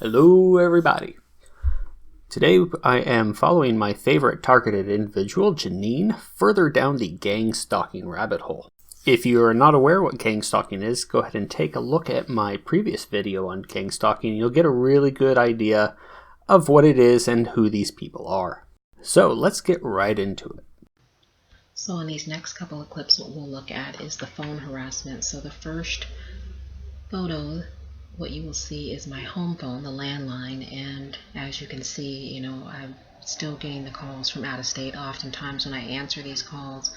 Hello everybody. Today I am following my favorite targeted individual, Janine, further down the gang stalking rabbit hole. If you are not aware what gang stalking is, go ahead and take a look at my previous video on gang stalking. You'll get a really good idea of what it is and who these people are. So let's get right into it. So in these next couple of clips, what we'll look at is the phone harassment. So the first photo, what you will see is my home phone, the landline, and as you can see, I'm still getting the calls from out of state. Oftentimes when I answer these calls,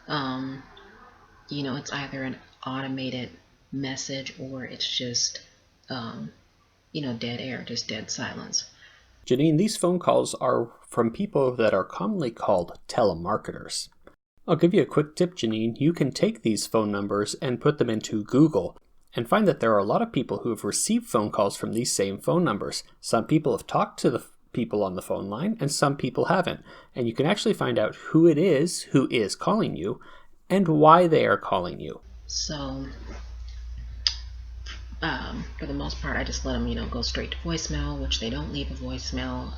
it's either an automated message or it's just, dead air, just dead silence. Janine, these phone calls are from people that are commonly called telemarketers. I'll give you a quick tip, Janine. You can take these phone numbers and put them into Google and find that there are a lot of people who have received phone calls from these same phone numbers. Some people have talked to the people on the phone line and some people haven't. And you can actually find out who it is who is calling you and why they are calling you. So, for the most part, I just let them, go straight to voicemail, which they don't leave a voicemail.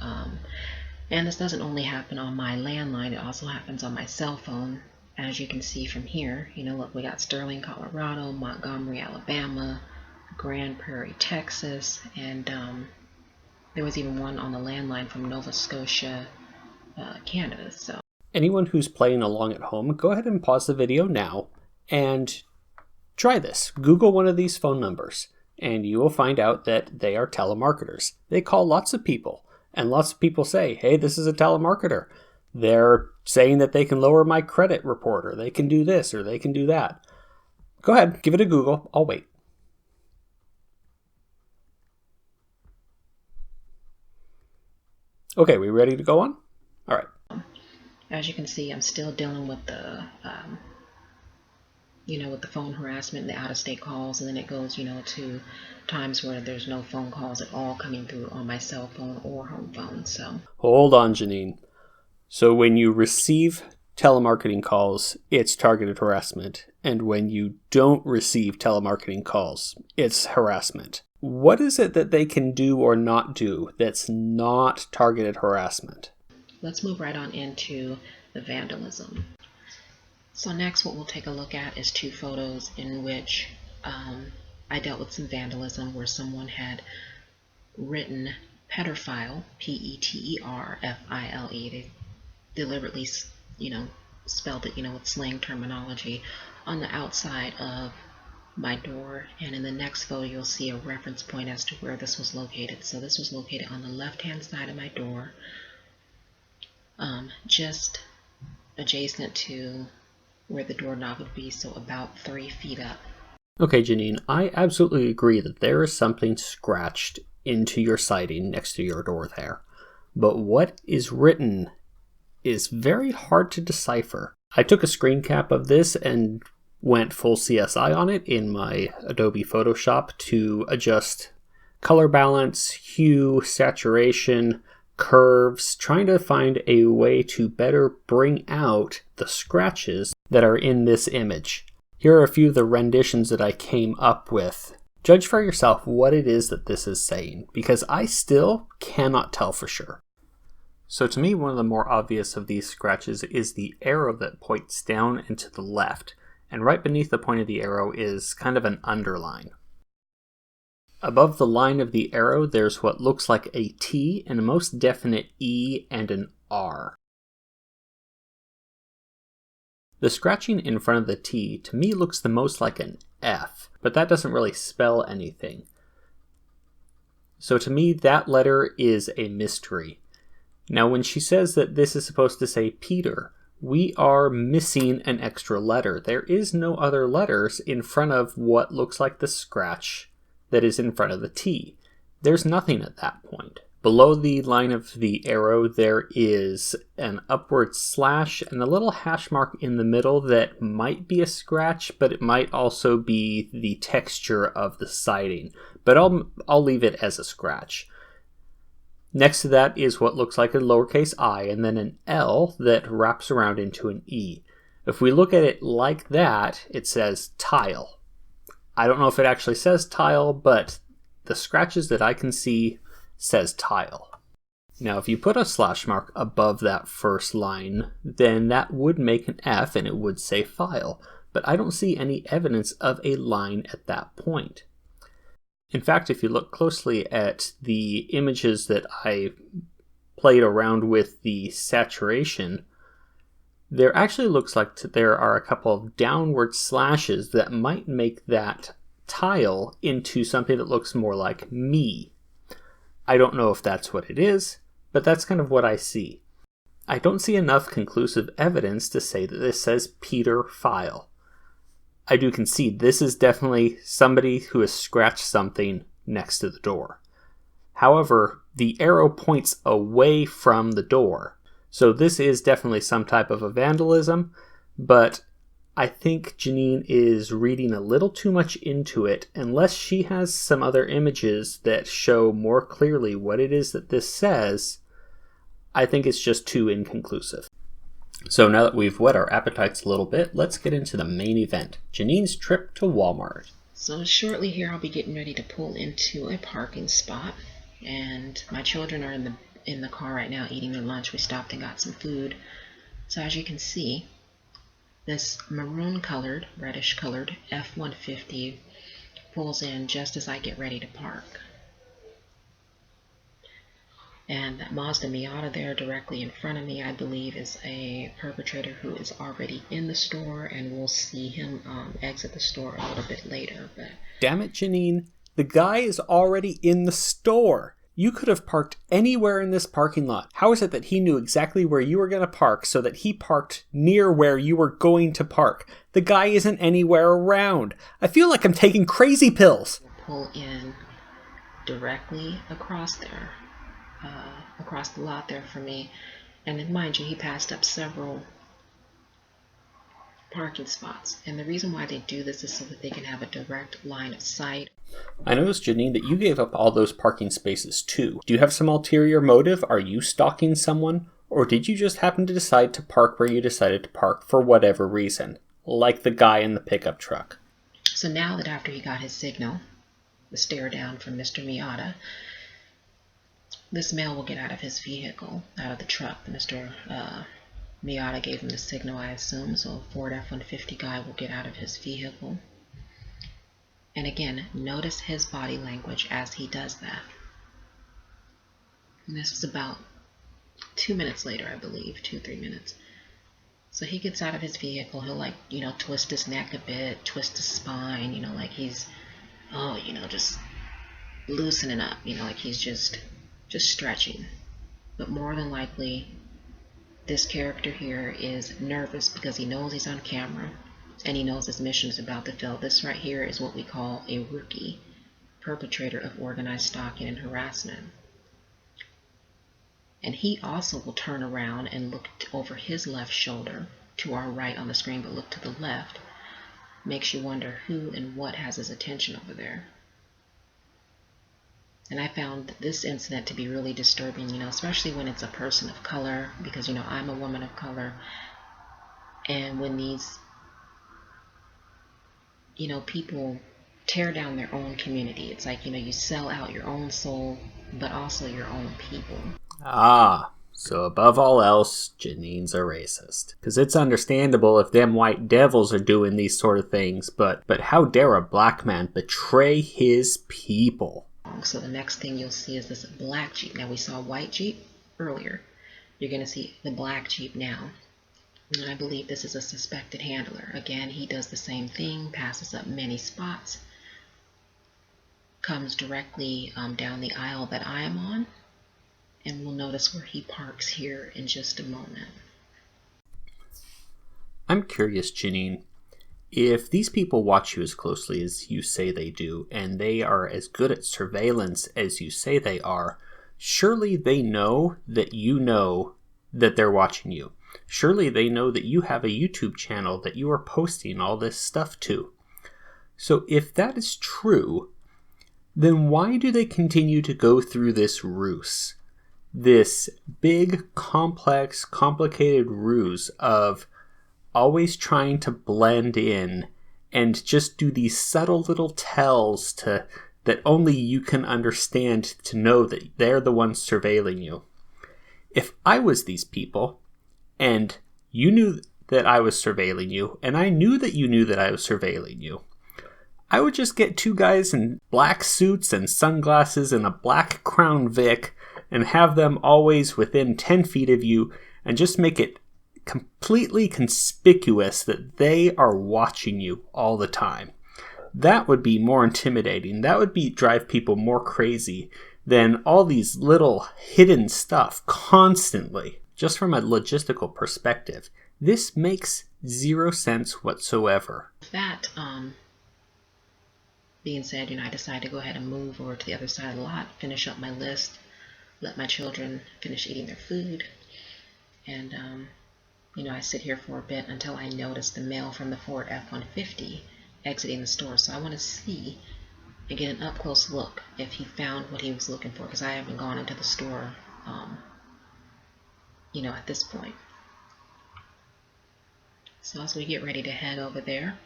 And this doesn't only happen on my landline, it also happens on my cell phone. As you can see from here, look, we got Sterling, Colorado, Montgomery, Alabama, Grand Prairie, Texas, and there was even one on the landline from Nova Scotia, Canada. So anyone who's playing along at home, go ahead and pause the video now and try this. Google one of these phone numbers and you will find out that they are telemarketers. They call lots of people and lots of people say, hey, this is a telemarketer. They're saying that they can lower my credit report, or they can do this, or they can do that. Go ahead, give it a Google. I'll wait. Okay, we ready to go on? All right. As you can see, I'm still dealing with the, with the phone harassment and the out-of-state calls, and then it goes, to times where there's no phone calls at all coming through on my cell phone or home phone. So hold on, Janine. So when you receive telemarketing calls, it's targeted harassment. And when you don't receive telemarketing calls, it's harassment. What is it that they can do or not do that's not targeted harassment? Let's move right on into the vandalism. So next what we'll take a look at is two photos in which I dealt with some vandalism where someone had written pedophile, P-E-T-E-R-F-I-L-E. They deliberately, spelled it, with slang terminology on the outside of my door. And in the next photo, you'll see a reference point as to where this was located. So this was located on the left-hand side of my door, just adjacent to where the doorknob would be, so about 3 feet up. Okay, Janine, I absolutely agree that there is something scratched into your siding next to your door there. But what is written is very hard to decipher. I took a screen cap of this and went full CSI on it in my Adobe Photoshop to adjust color balance, hue, saturation, curves, trying to find a way to better bring out the scratches that are in this image. Here are a few of the renditions that I came up with. Judge for yourself what it is that this is saying, because I still cannot tell for sure. So to me, one of the more obvious of these scratches is the arrow that points down and to the left, and right beneath the point of the arrow is kind of an underline. Above the line of the arrow, there's what looks like a T and a most definite E and an R. The scratching in front of the T to me looks the most like an F, but that doesn't really spell anything. So to me, that letter is a mystery. Now, when she says that this is supposed to say Peter, we are missing an extra letter. There is no other letters in front of what looks like the scratch that is in front of the T. There's nothing at that point. Below the line of the arrow, there is an upward slash and a little hash mark in the middle that might be a scratch, but it might also be the texture of the siding. But I'll leave it as a scratch. Next to that is what looks like a lowercase I and then an L that wraps around into an E. If we look at it like that, it says tile. I don't know if it actually says tile, but the scratches that I can see says tile. Now, if you put a slash mark above that first line, then that would make an F and it would say file, but I don't see any evidence of a line at that point. In fact, if you look closely at the images that I played around with the saturation, there actually looks like there are a couple of downward slashes that might make that tile into something that looks more like me. I don't know if that's what it is, but that's kind of what I see. I don't see enough conclusive evidence to say that this says Peter file. I do concede this is definitely somebody who has scratched something next to the door. However, the arrow points away from the door, so this is definitely some type of a vandalism, but I think Janine is reading a little too much into it unless she has some other images that show more clearly what it is that this says. I think it's just too inconclusive. So now that we've whet our appetites a little bit, let's get into the main event, Janine's trip to Wal-Mart. So shortly here I'll be getting ready to pull into a parking spot, and my children are in the car right now eating their lunch. We stopped and got some food. So as you can see, this maroon colored, reddish colored F-150 pulls in just as I get ready to park. And that Mazda Miata there directly in front of me, I believe, is a perpetrator who is already in the store, and we'll see him exit the store a little bit later. But damn it, Janine. The guy is already in the store. You could have parked anywhere in this parking lot. How is it that he knew exactly where you were going to park so that he parked near where you were going to park? The guy isn't anywhere around. I feel like I'm taking crazy pills. We'll pull in directly across there. Across the lot there for me, and then mind you, he passed up several parking spots, and the reason why they do this is so that they can have a direct line of sight. I noticed, Janine, that you gave up all those parking spaces too. Do you have some ulterior motive? Are you stalking someone? Or did you just happen to decide to park where you decided to park for whatever reason? Like the guy in the pickup truck. So now that after he got his signal, the stare down from Mr. Miata, this male will get out of his vehicle, out of the truck. Mr. Miata gave him the signal, I assume, so a Ford F-150 guy will get out of his vehicle. And again, notice his body language as he does that. And this is about 2 minutes later, I believe, 2-3 minutes. So he gets out of his vehicle, he'll twist his neck a bit, twist his spine, like he's, just loosening up, like he's just stretching. But more than likely, this character here is nervous because he knows he's on camera and he knows his mission is about to fail. This right here is what we call a rookie, perpetrator of organized stalking and harassment. And he also will turn around and look over his left shoulder to our right on the screen, but look to the left. Makes you wonder who and what has his attention over there. And I found this incident to be really disturbing, especially when it's a person of color, because, I'm a woman of color. And when these, people tear down their own community, it's like, you sell out your own soul, but also your own people. Ah, so above all else, Janine's a racist. Because it's understandable if them white devils are doing these sort of things, but how dare a black man betray his people? So the next thing you'll see is this black Jeep. Now we saw white Jeep earlier. You're going to see the black Jeep now. And I believe this is a suspected handler. Again, he does the same thing, passes up many spots, comes directly down the aisle that I am on, and we'll notice where he parks here in just a moment. I'm curious, Janine. If these people watch you as closely as you say they do, and they are as good at surveillance as you say they are, surely they know that you know that they're watching you. Surely they know that you have a YouTube channel that you are posting all this stuff to. So if that is true, then why do they continue to go through this ruse? This big, complex, complicated ruse of always trying to blend in and just do these subtle little tells to that only you can understand to know that they're the ones surveilling you. If I was these people, and you knew that I was surveilling you, and I knew that you knew that I was surveilling you, I would just get two guys in black suits and sunglasses and a black Crown Vic and have them always within 10 feet of you and just make it completely conspicuous that they are watching you all the time. That would be more intimidating. That would drive people more crazy than all these little hidden stuff constantly. Just from a logistical perspective, this makes zero sense whatsoever. That, being said, I decided to go ahead and move over to the other side of the lot, finish up my list, let my children finish eating their food, and, I sit here for a bit until I notice the male from the Ford F-150 exiting the store. So I want to see and get an up-close look if he found what he was looking for, because I haven't gone into the store, at this point. So as we get ready to head over there,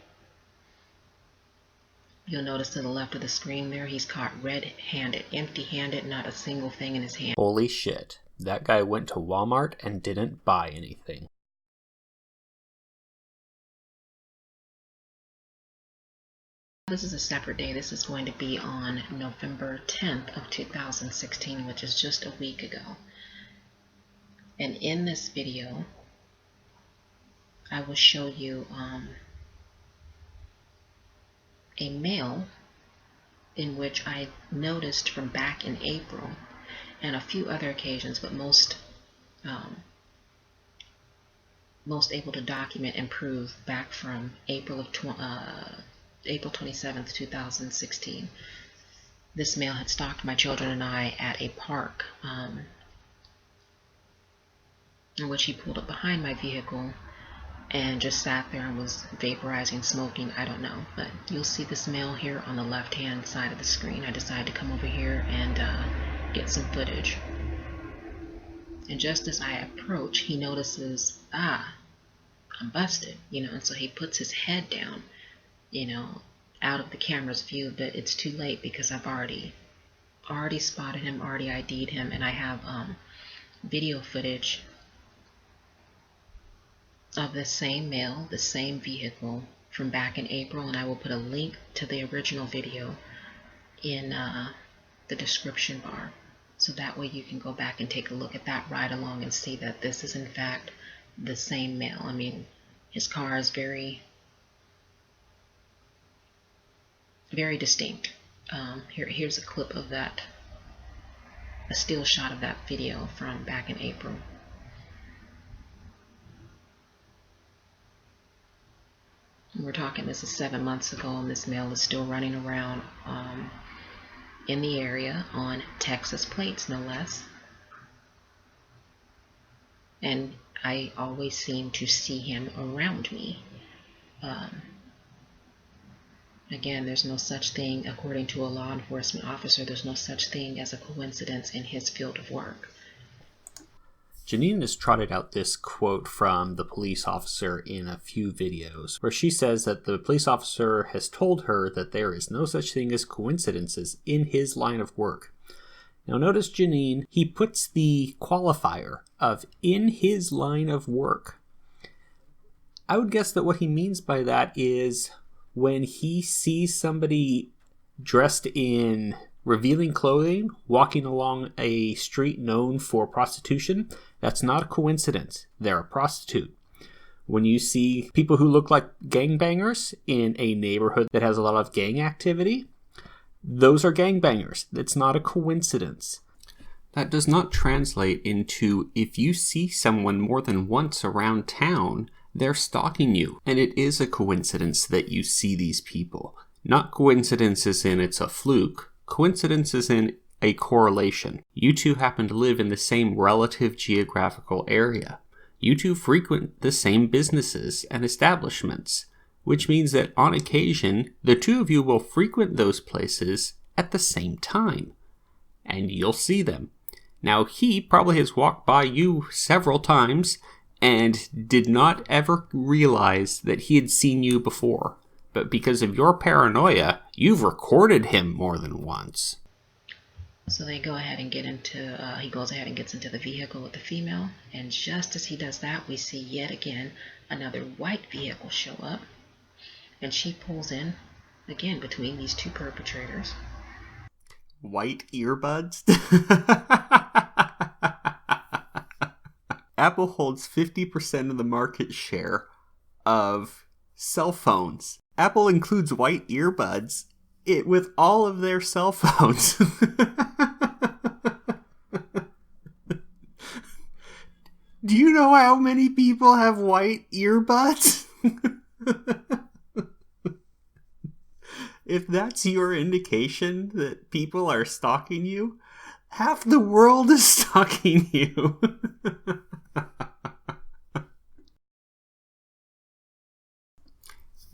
you'll notice to the left of the screen there, he's caught red-handed, empty-handed, not a single thing in his hand. Holy shit. That guy went to Walmart and didn't buy anything. This is a separate day. This is going to be on November 10th of 2016, which is just a week ago. And in this video, I will show you a mail in which I noticed from back in April and a few other occasions, but most able to document and prove back from April 27th, 2016. This male had stalked my children and I at a park, in which he pulled up behind my vehicle and just sat there and was vaporizing, smoking, I don't know. But you'll see this male here on the left-hand side of the screen. I decided to come over here and get some footage. And just as I approach, he notices, I'm busted, and so he puts his head down, out of the camera's view, but it's too late because I've already spotted him, already ID'd him, and I have video footage of the same male, the same vehicle from back in April, and I will put a link to the original video in the description bar, so that way you can go back and take a look at that ride along and see that this is in fact the same male. I mean, his car is very distinct. Here's a clip of that, a still shot of that video from back in April. We're talking, this is 7 months ago, and this male is still running around in the area on Texas plates, no less. And I always seem to see him around me. Again, there's no such thing, according to a law enforcement officer, there's no such thing as a coincidence in his field of work. Janine has trotted out this quote from the police officer in a few videos, where she says that the police officer has told her that there is no such thing as coincidences in his line of work. Now notice Janine, he puts the qualifier of in his line of work. I would guess that what he means by that is when he sees somebody dressed in revealing clothing, walking along a street known for prostitution, that's not a coincidence. They're a prostitute. When you see people who look like gangbangers in a neighborhood that has a lot of gang activity, those are gangbangers. That's not a coincidence. That does not translate into if you see someone more than once around town, they're stalking you. And it is a coincidence that you see these people. Not coincidences in it's a fluke. Coincidences in a correlation. You two happen to live in the same relative geographical area. You two frequent the same businesses and establishments, which means that on occasion, the two of you will frequent those places at the same time, and you'll see them. Now, he probably has walked by you several times and did not ever realize that he had seen you before. But because of your paranoia, you've recorded him more than once. So they go ahead and he goes ahead and gets into the vehicle with the female, and just as he does that, we see yet again another white vehicle show up, and she pulls in, again, between these two perpetrators. White earbuds? Apple holds 50% of the market share of cell phones. Apple includes white earbuds with all of their cell phones. Do you know how many people have white earbuds? If that's your indication that people are stalking you, half the world is stalking you.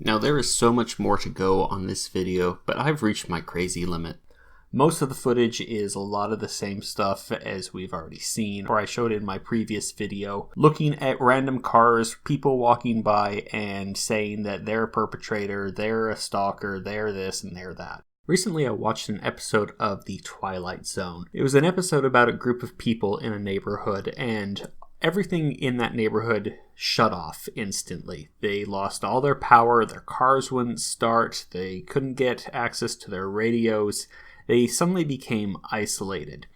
Now, there is so much more to go on this video, but I've reached my crazy limit. Most of the footage is a lot of the same stuff as we've already seen, or I showed in my previous video, looking at random cars, people walking by and saying that they're a perpetrator, they're a stalker, they're this and they're that. Recently I watched an episode of The Twilight Zone. It was an episode about a group of people in a neighborhood, and everything in that neighborhood shut off instantly. They lost all their power, their cars wouldn't start, they couldn't get access to their radios. They suddenly became isolated,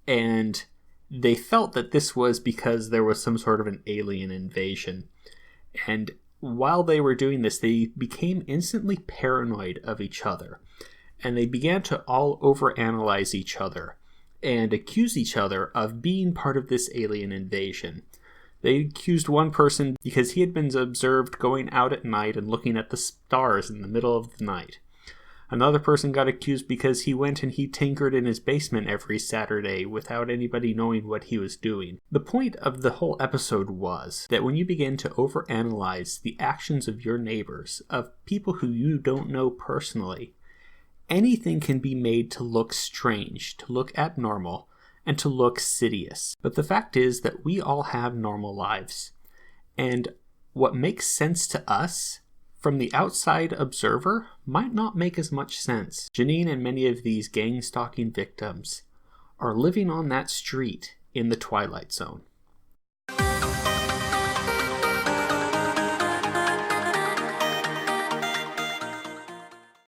and they felt that this was because there was some sort of an alien invasion. And while they were doing this, they became instantly paranoid of each other, and they began to all overanalyze each other and accuse each other of being part of this alien invasion. They accused one person because he had been observed going out at night and looking at the stars in the middle of the night. Another person got accused because he went and he tinkered in his basement every Saturday without anybody knowing what he was doing. The point of the whole episode was that when you begin to overanalyze the actions of your neighbors, of people who you don't know personally, anything can be made to look strange, to look abnormal, and to look insidious. But the fact is that we all have normal lives. And what makes sense to us from the outside observer might not make as much sense. Janine and many of these gang stalking victims are living on that street in the Twilight Zone.